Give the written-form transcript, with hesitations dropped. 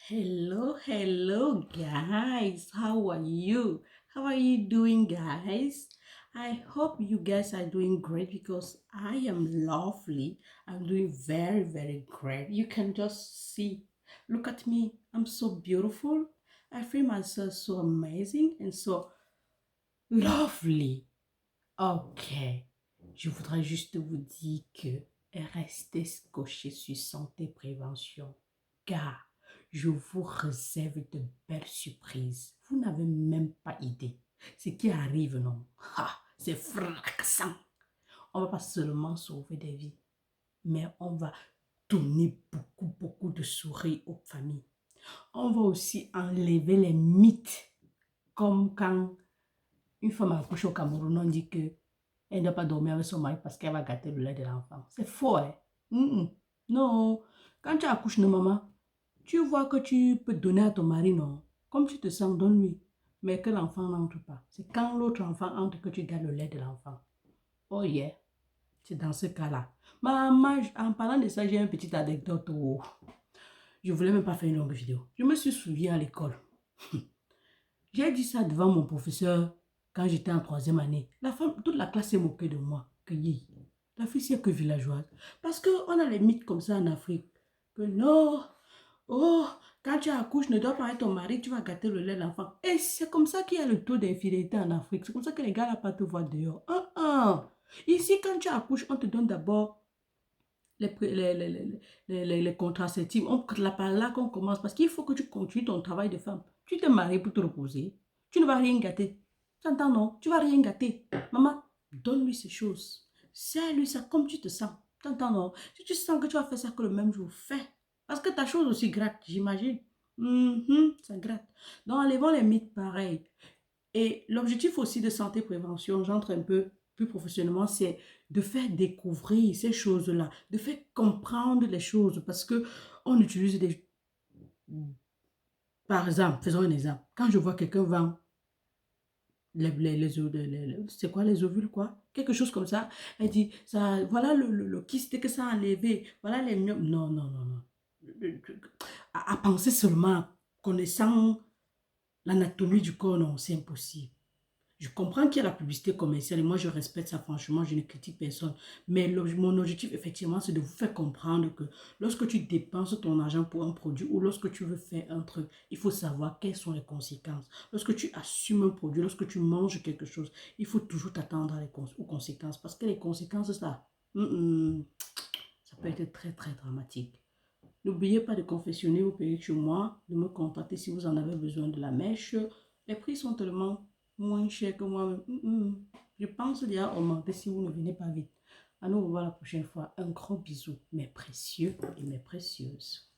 Hello, guys. How are you? How are you doing, guys? I hope you guys are doing great because I am lovely. I'm doing very great. You can just see. Look at me. I'm so beautiful. I feel myself so amazing and so lovely. Ok. Je voudrais juste vous dire que restez scotchés sur santé prévention car je vous réserve de belles surprises. Vous n'avez même pas idée. Ce qui arrive, non? C'est fracassant. On va pas seulement sauver des vies, mais on va donner beaucoup de sourires aux familles. On va aussi enlever les mythes, comme quand une femme accouche au Cameroun, on dit que elle ne doit pas dormir avec son mari parce qu'elle va gâter le lait de l'enfant. C'est faux, hein? Non. Quand tu accouches de maman, tu vois que tu peux donner à ton mari, non? Comme tu te sens, donne-lui. Mais que l'enfant n'entre pas. C'est quand l'autre enfant entre que tu gardes le lait de l'enfant. Oh yeah. C'est dans ce cas-là. Maman, en parlant de ça, j'ai une petite anecdote. Oh. Je ne voulais même pas faire une longue vidéo. Je me suis souvenu à l'école. J'ai dit ça devant mon professeur quand j'étais en troisième année. Toute la classe s'est moquée de moi. La fille, c'est que villageoise. Parce qu'on a les mythes comme ça en Afrique. Que non, oh, quand tu accouches, ne dois pas être ton mari, tu vas gâter le lait de l'enfant. Et c'est comme ça qu'il y a le taux d'infidélité en Afrique. C'est comme ça que les gars là pas te voir dehors. Ici, quand tu accouches, on te donne d'abord les contraceptifs. Par là qu'on commence. Parce qu'il faut que tu continues ton travail de femme. Tu t'es marié pour te reposer. Tu ne vas rien gâter. Tu entends, non? Tu ne vas rien gâter. Maman, donne-lui ces choses. Sers-lui ça comme tu te sens. Tu entends, non? Si tu sens que tu vas faire ça que le même jour, fais. Parce que ta chose aussi gratte, j'imagine. Ça gratte. Donc, enlevons les mythes pareils. Et l'objectif aussi de santé prévention, j'entre un peu plus professionnellement, c'est de faire découvrir ces choses-là, de faire comprendre les choses parce que on utilise des... Par exemple, faisons un exemple. Quand je vois quelqu'un vend c'est quoi les ovules quoi? Quelque chose comme ça. Elle dit, ça, voilà le kyste que ça a enlevé. Voilà les... Non. À penser seulement, connaissant l'anatomie du corps, non, c'est impossible. Je comprends qu'il y a la publicité commerciale et moi je respecte ça franchement, je ne critique personne. Mais mon objectif effectivement c'est de vous faire comprendre que lorsque tu dépenses ton argent pour un produit ou lorsque tu veux faire un truc, il faut savoir quelles sont les conséquences. Lorsque tu assumes un produit, lorsque tu manges quelque chose, il faut toujours t'attendre aux conséquences parce que les conséquences ça, ça peut être très dramatique. N'oubliez pas de confectionner vos perruques chez moi, de me contacter si vous en avez besoin de la mèche. Les prix sont tellement moins chers que moi-même. Je pense déjà augmenter si vous ne venez pas vite. À nous revoir la prochaine fois. Un gros bisou, mes précieux et mes précieuses.